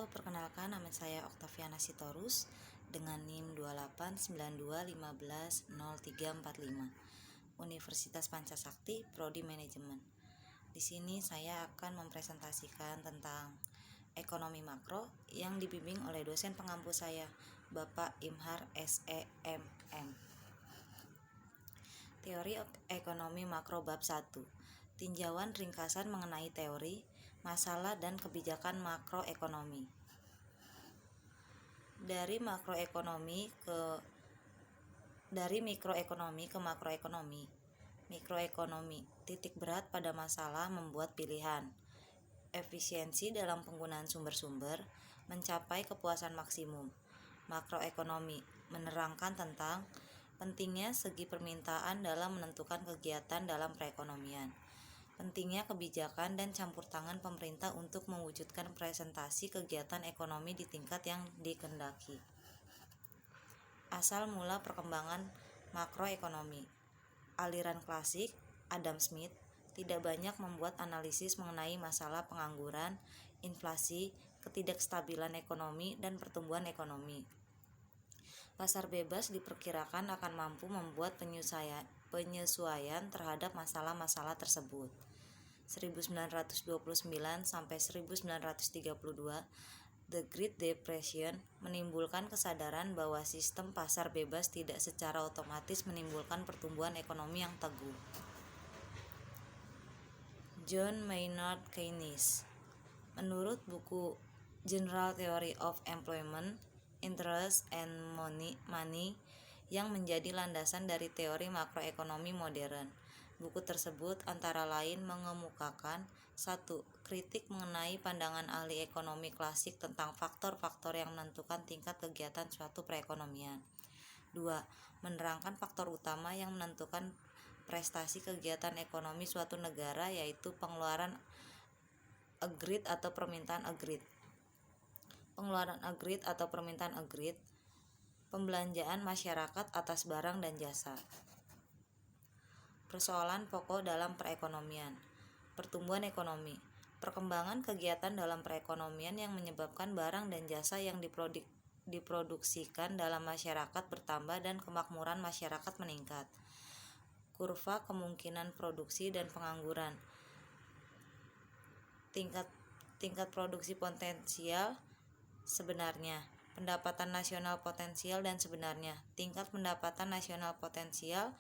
Halo, perkenalkan nama saya Oktaviana Sitorus dengan NIM 2892151035, Universitas Pancasakti, Prodi Manajemen. Di sini saya akan mempresentasikan tentang ekonomi makro yang dibimbing oleh dosen pengampu saya, Bapak Imhar SEMM. Teori Ekonomi Makro Bab 1. Tinjauan ringkasan mengenai teori, masalah dan kebijakan makroekonomi. Dari mikroekonomi ke makroekonomi. Mikroekonomi, titik berat pada masalah membuat pilihan. Efisiensi dalam penggunaan sumber-sumber, mencapai kepuasan maksimum. Makroekonomi, menerangkan tentang pentingnya segi permintaan dalam menentukan kegiatan dalam perekonomian. Pentingnya kebijakan dan campur tangan pemerintah untuk mewujudkan presentasi kegiatan ekonomi di tingkat yang dikehendaki. Asal mula perkembangan makroekonomi. Aliran klasik, Adam Smith, tidak banyak membuat analisis mengenai masalah pengangguran, inflasi, ketidakstabilan ekonomi, dan pertumbuhan ekonomi. Pasar bebas diperkirakan akan mampu membuat penyesuaian terhadap masalah-masalah tersebut. 1929 sampai 1932, The Great Depression menimbulkan kesadaran bahwa sistem pasar bebas tidak secara otomatis menimbulkan pertumbuhan ekonomi yang teguh. John Maynard Keynes. Menurut buku General Theory of Employment, Interest and Money yang menjadi landasan dari teori makroekonomi modern. Buku tersebut antara lain mengemukakan 1. Kritik mengenai pandangan ahli ekonomi klasik tentang faktor-faktor yang menentukan tingkat kegiatan suatu perekonomian. 2. Menerangkan faktor utama yang menentukan prestasi kegiatan ekonomi suatu negara, yaitu pengeluaran agregat atau permintaan agregat. Pengeluaran agregat atau permintaan agregat, pembelanjaan masyarakat atas barang dan jasa. Persoalan pokok dalam perekonomian. Pertumbuhan ekonomi. Perkembangan kegiatan dalam perekonomian yang menyebabkan barang dan jasa yang diproduksikan dalam masyarakat bertambah dan kemakmuran masyarakat meningkat. Kurva kemungkinan produksi dan pengangguran. Tingkat produksi potensial sebenarnya, pendapatan nasional potensial dan sebenarnya, tingkat pendapatan nasional potensial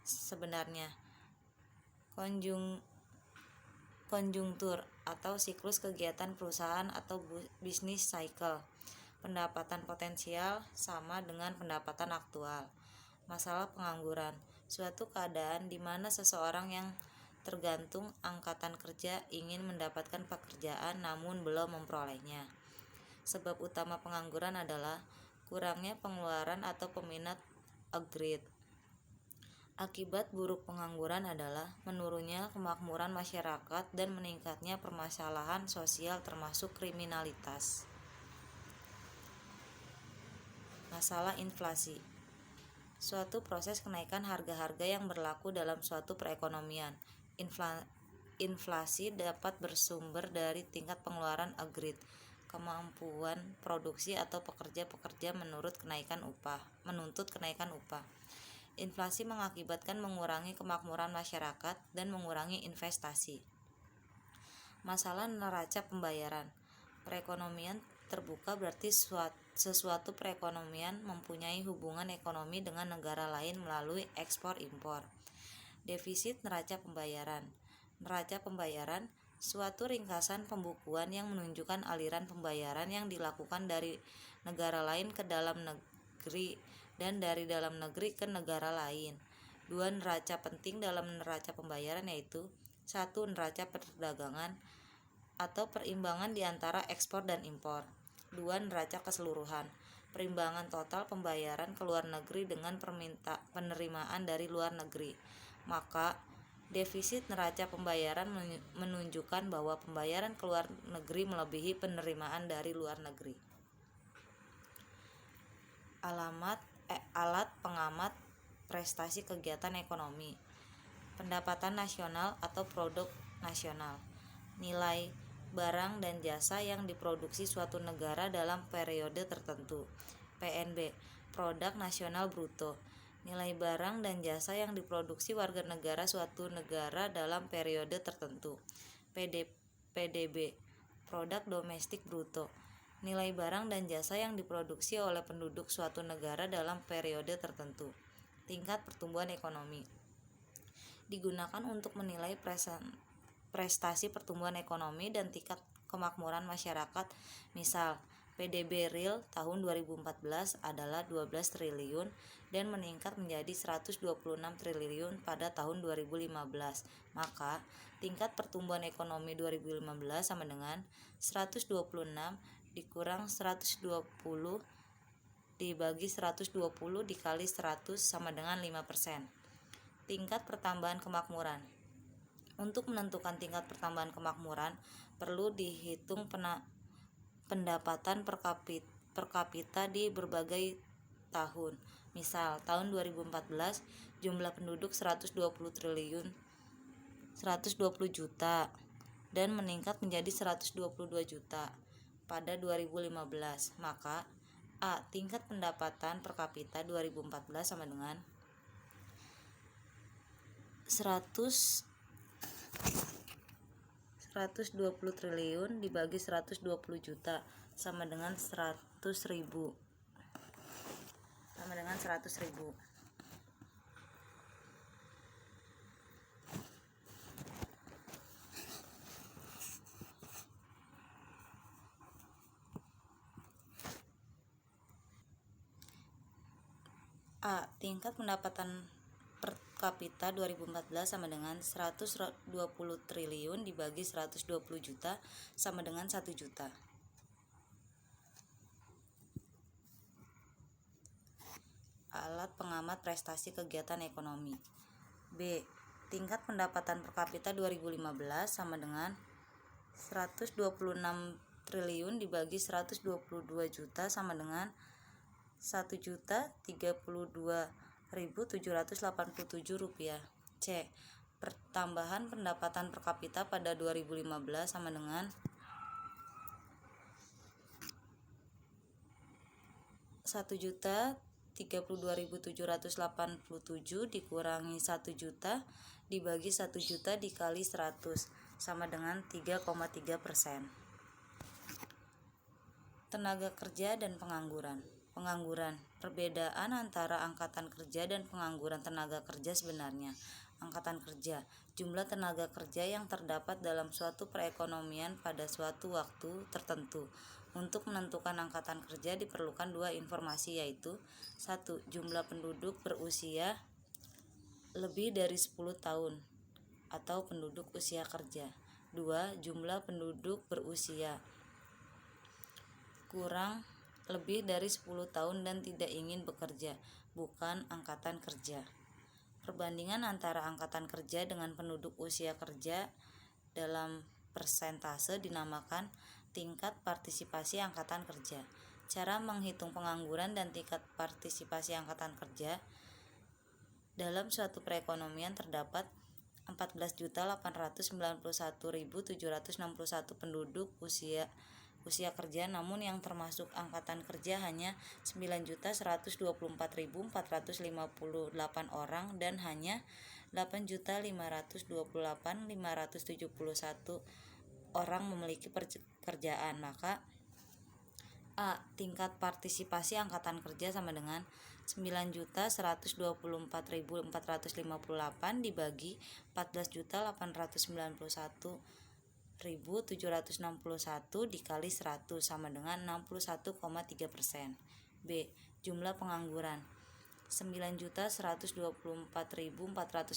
sebenarnya, konjungtur atau siklus kegiatan perusahaan atau bisnis cycle, pendapatan potensial sama dengan pendapatan aktual. Masalah pengangguran, suatu keadaan di mana seseorang yang tergantung angkatan kerja ingin mendapatkan pekerjaan namun belum memperolehnya. Sebab utama pengangguran adalah kurangnya pengeluaran atau peminat agregat. Akibat buruk pengangguran adalah menurunnya kemakmuran masyarakat dan meningkatnya permasalahan sosial termasuk kriminalitas. Masalah inflasi. Suatu proses kenaikan harga-harga yang berlaku dalam suatu perekonomian. Inflasi dapat bersumber dari tingkat pengeluaran agregat, kemampuan produksi atau pekerja-pekerja menuntut kenaikan upah. Inflasi mengakibatkan mengurangi kemakmuran masyarakat dan mengurangi investasi. Masalah neraca pembayaran. Perekonomian terbuka berarti sesuatu perekonomian mempunyai hubungan ekonomi dengan negara lain melalui ekspor impor. Defisit neraca pembayaran. Neraca pembayaran, suatu ringkasan pembukuan yang menunjukkan aliran pembayaran yang dilakukan dari negara lain ke dalam negeri dan dari dalam negeri ke negara lain. 2 neraca penting dalam neraca pembayaran yaitu 1. Neraca perdagangan atau perimbangan di antara ekspor dan impor. 2. Neraca keseluruhan, perimbangan total pembayaran ke luar negeri dengan penerimaan dari luar negeri. Maka defisit neraca pembayaran menunjukkan bahwa pembayaran ke luar negeri melebihi penerimaan dari luar negeri. Alat pengamat prestasi kegiatan ekonomi. Pendapatan nasional atau produk nasional. Nilai barang dan jasa yang diproduksi suatu negara dalam periode tertentu. PNB, produk nasional bruto, nilai barang dan jasa yang diproduksi warga negara suatu negara dalam periode tertentu. PDB, produk domestik bruto, nilai barang dan jasa yang diproduksi oleh penduduk suatu negara dalam periode tertentu. Tingkat pertumbuhan ekonomi digunakan untuk menilai prestasi pertumbuhan ekonomi dan tingkat kemakmuran masyarakat. Misal, PDB real tahun 2014 adalah 12 triliun dan meningkat menjadi 126 triliun pada tahun 2015. Maka, tingkat pertumbuhan ekonomi 2015 sama dengan 126 dikurang 120 dibagi 120 dikali 100 sama dengan 5%. Tingkat pertambahan kemakmuran. Untuk menentukan tingkat pertambahan kemakmuran, perlu dihitung pendapatan per kapita di berbagai tahun. Misal, tahun 2014 jumlah penduduk 120 juta dan meningkat menjadi 122 juta pada 2015. Maka A. Tingkat pendapatan per kapita 2014 sama dengan 120 triliun dibagi 120 juta sama dengan 100.000. A. Tingkat pendapatan per kapita 2014 sama dengan 120 triliun dibagi 120 juta sama dengan 1 juta. Alat pengamat prestasi kegiatan ekonomi. B. Tingkat pendapatan per kapita 2015 sama dengan 126 triliun dibagi 122 juta sama dengan 1.032.787 rupiah. C. Pertambahan pendapatan per kapita pada 2015 sama dengan 1.032.787 dikurangi 1 juta dibagi 1 juta dikali 100 sama dengan 3,3%. Tenaga kerja dan pengangguran. Perbedaan antara angkatan kerja dan pengangguran tenaga kerja sebenarnya. Angkatan kerja, jumlah tenaga kerja yang terdapat dalam suatu perekonomian pada suatu waktu tertentu. Untuk menentukan angkatan kerja diperlukan dua informasi, yaitu 1. Jumlah penduduk berusia lebih dari 10 tahun atau penduduk usia kerja. 2. Jumlah penduduk berusia kurang lebih dari 10 tahun dan tidak ingin bekerja, bukan angkatan kerja. Perbandingan antara angkatan kerja dengan penduduk usia kerja dalam persentase dinamakan tingkat partisipasi angkatan kerja. Cara menghitung pengangguran dan tingkat partisipasi angkatan kerja. Dalam suatu perekonomian terdapat 14.891.761 penduduk usia kerja, namun yang termasuk angkatan kerja hanya 9.124.458 orang dan hanya 8.528.571 orang memiliki pekerjaan. Maka A. Tingkat partisipasi angkatan kerja sama dengan 9.124.458 dibagi 14.891.761 dikali 100 sama dengan 61,3%. B. Jumlah pengangguran 9.124.458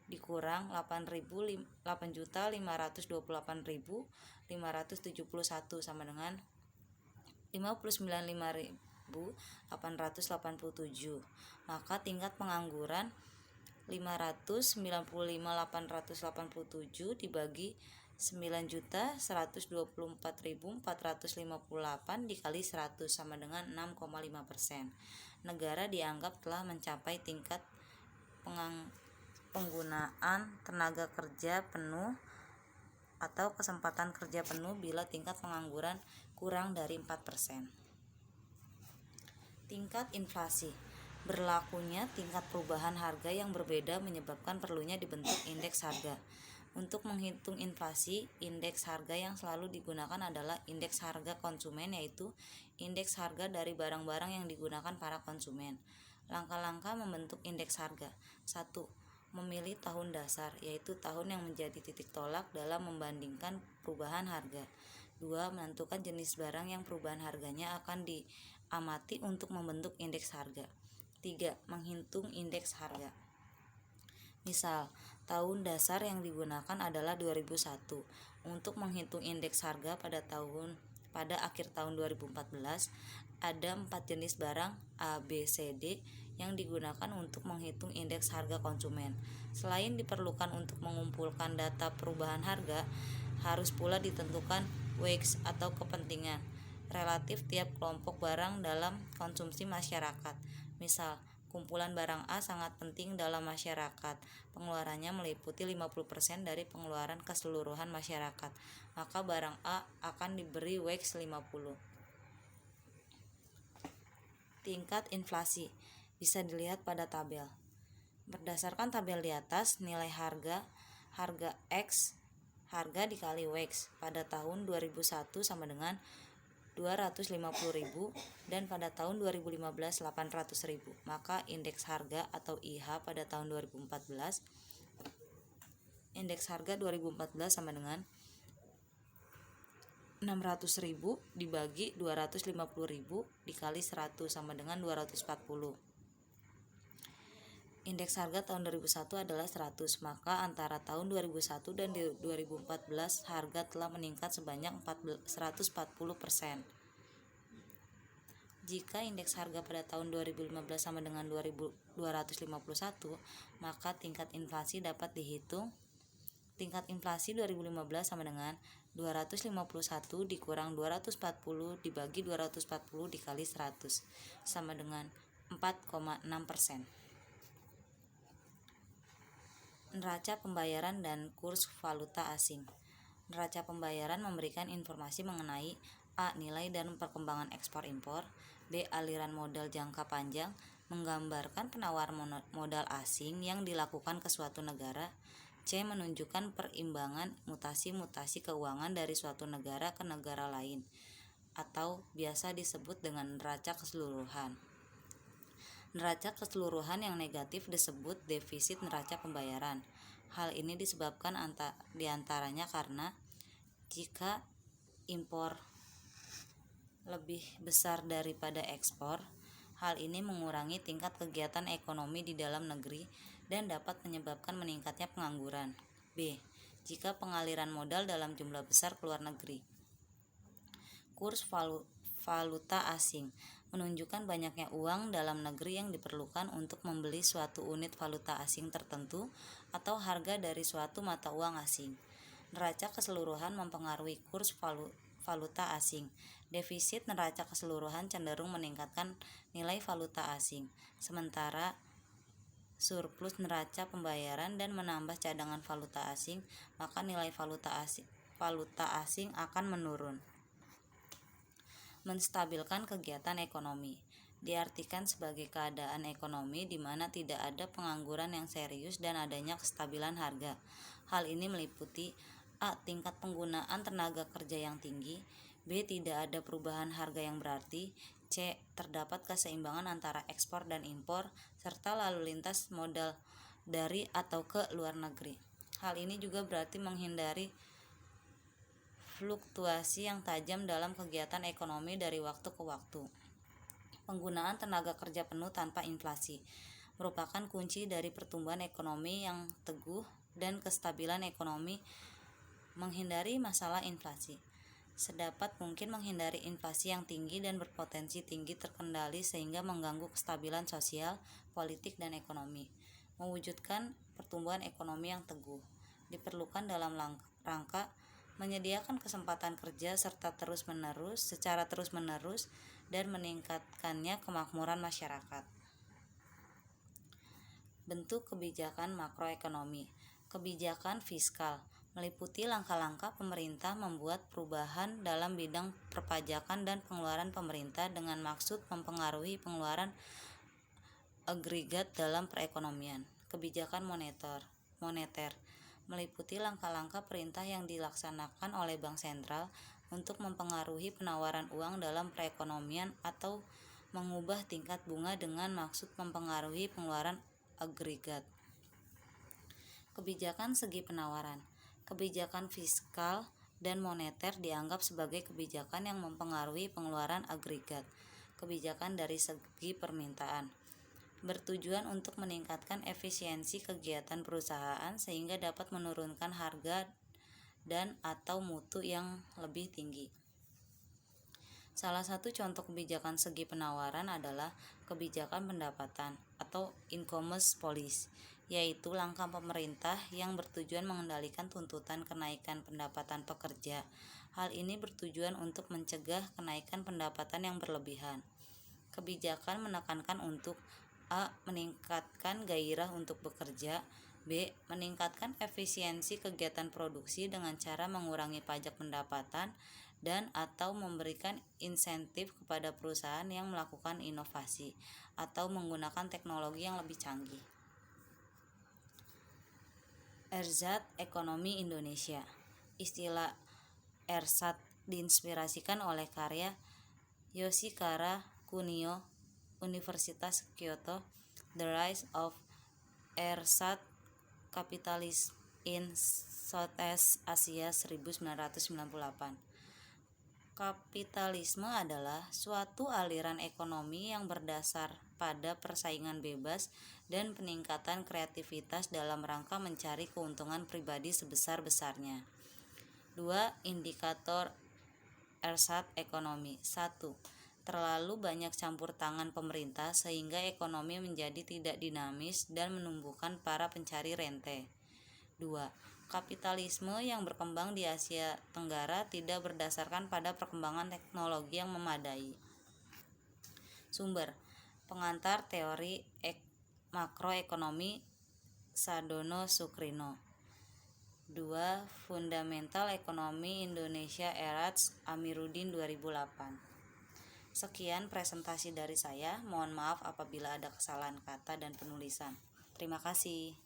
dikurang 8.528.571 sama dengan 59.5.887. Maka tingkat pengangguran 595.887 dibagi 9.124.458 dikali 100 sama dengan 6,5%. Negara dianggap telah mencapai tingkat penggunaan tenaga kerja penuh atau kesempatan kerja penuh bila tingkat pengangguran kurang dari 4%. Tingkat inflasi. Berlakunya tingkat perubahan harga yang berbeda menyebabkan perlunya dibentuk indeks harga. Untuk menghitung inflasi, indeks harga yang selalu digunakan adalah indeks harga konsumen, yaitu indeks harga dari barang-barang yang digunakan para konsumen. Langkah-langkah membentuk indeks harga. 1. Memilih tahun dasar, yaitu tahun yang menjadi titik tolak dalam membandingkan perubahan harga. 2. Menentukan jenis barang yang perubahan harganya akan diamati untuk membentuk indeks harga. 3. Menghitung indeks harga. Misal, tahun dasar yang digunakan adalah 2001. Untuk menghitung indeks harga pada akhir tahun 2014, ada 4 jenis barang A, B, C, D yang digunakan untuk menghitung indeks harga konsumen. Selain diperlukan untuk mengumpulkan data perubahan harga, harus pula ditentukan weights atau kepentingan relatif tiap kelompok barang dalam konsumsi masyarakat. Misal, kumpulan barang A sangat penting dalam masyarakat. Pengeluarannya meliputi 50% dari pengeluaran keseluruhan masyarakat. Maka barang A akan diberi weights 50. Tingkat inflasi bisa dilihat pada tabel. Berdasarkan tabel di atas, nilai harga X, harga dikali weights pada tahun 2001 sama dengan 250.000 dan pada tahun 2015 800.000. Maka indeks harga atau IH pada tahun 2014, indeks harga 2014 sama dengan 600.000 dibagi 250.000 dikali 100 sama dengan 240. Indeks harga tahun 2001 adalah 100, maka antara tahun 2001 dan 2014 harga telah meningkat sebanyak 140%. Jika indeks harga pada tahun 2015 sama dengan 251, maka tingkat inflasi dapat dihitung. Tingkat inflasi 2015 sama dengan 251 dikurang 240 dibagi 240 dikali 100 sama dengan 4,6%. Neraca pembayaran dan kurs valuta asing. Neraca pembayaran memberikan informasi mengenai A. Nilai dan perkembangan ekspor impor. B. Aliran modal jangka panjang, menggambarkan penawaran modal asing yang dilakukan ke suatu negara. C. Menunjukkan perimbangan mutasi-mutasi keuangan dari suatu negara ke negara lain, atau biasa disebut dengan neraca keseluruhan. Neraca keseluruhan yang negatif disebut defisit neraca pembayaran. Hal ini disebabkan diantaranya karena jika impor lebih besar daripada ekspor, hal ini mengurangi tingkat kegiatan ekonomi di dalam negeri dan dapat menyebabkan meningkatnya pengangguran. B. Jika pengaliran modal dalam jumlah besar ke luar negeri. Kurs valuta asing menunjukkan banyaknya uang dalam negeri yang diperlukan untuk membeli suatu unit valuta asing tertentu atau harga dari suatu mata uang asing. Neraca keseluruhan mempengaruhi kurs valuta asing. Defisit neraca keseluruhan cenderung meningkatkan nilai valuta asing, sementara surplus neraca pembayaran dan menambah cadangan valuta asing, maka nilai valuta asing akan menurun. Menstabilkan kegiatan ekonomi diartikan sebagai keadaan ekonomi di mana tidak ada pengangguran yang serius dan adanya kestabilan harga. Hal ini meliputi A. Tingkat penggunaan tenaga kerja yang tinggi. B. Tidak ada perubahan harga yang berarti. C. Terdapat keseimbangan antara ekspor dan impor serta lalu lintas modal dari atau ke luar negeri. Hal ini juga berarti menghindari fluktuasi yang tajam dalam kegiatan ekonomi dari waktu ke waktu. Penggunaan tenaga kerja penuh tanpa inflasi merupakan kunci dari pertumbuhan ekonomi yang teguh dan kestabilan ekonomi. Menghindari masalah inflasi. Sedapat mungkin menghindari inflasi yang tinggi dan berpotensi tinggi terkendali sehingga mengganggu kestabilan sosial, politik, dan ekonomi. Mewujudkan pertumbuhan ekonomi yang teguh diperlukan dalam rangka menyediakan kesempatan kerja secara terus-menerus dan meningkatkannya kemakmuran masyarakat. Bentuk kebijakan makroekonomi. Kebijakan fiskal meliputi langkah-langkah pemerintah membuat perubahan dalam bidang perpajakan dan pengeluaran pemerintah dengan maksud mempengaruhi pengeluaran agregat dalam perekonomian. Kebijakan moneter meliputi langkah-langkah perintah yang dilaksanakan oleh Bank Sentral untuk mempengaruhi penawaran uang dalam perekonomian atau mengubah tingkat bunga dengan maksud mempengaruhi pengeluaran agregat. Kebijakan segi penawaran. Kebijakan fiskal dan moneter dianggap sebagai kebijakan yang mempengaruhi pengeluaran agregat. Kebijakan dari segi permintaan bertujuan untuk meningkatkan efisiensi kegiatan perusahaan sehingga dapat menurunkan harga dan atau mutu yang lebih tinggi. Salah satu contoh kebijakan segi penawaran adalah kebijakan pendapatan atau income policy, yaitu langkah pemerintah yang bertujuan mengendalikan tuntutan kenaikan pendapatan pekerja. Hal ini bertujuan untuk mencegah kenaikan pendapatan yang berlebihan. Kebijakan menekankan untuk A. Meningkatkan gairah untuk bekerja. B. Meningkatkan efisiensi kegiatan produksi dengan cara mengurangi pajak pendapatan dan atau memberikan insentif kepada perusahaan yang melakukan inovasi atau menggunakan teknologi yang lebih canggih. Ersatz Ekonomi Indonesia. Istilah ersatz diinspirasikan oleh karya Yoshikara Kunio, Universitas Kyoto, The Rise of Ersatz Capitalism in Southeast Asia 1998. Kapitalisme adalah suatu aliran ekonomi yang berdasar pada persaingan bebas dan peningkatan kreativitas dalam rangka mencari keuntungan pribadi sebesar-besarnya. 2. Indikator ersatz ekonomi. 1. Terlalu banyak campur tangan pemerintah sehingga ekonomi menjadi tidak dinamis dan menumbuhkan para pencari rente. 2. Kapitalisme yang berkembang di Asia Tenggara tidak berdasarkan pada perkembangan teknologi yang memadai. Sumber: Pengantar Teori Makroekonomi Sadono Sukrino. 2. Fundamental Ekonomi Indonesia Ersatz Amiruddin 2008. Sekian presentasi dari saya. Mohon maaf apabila ada kesalahan kata dan penulisan. Terima kasih.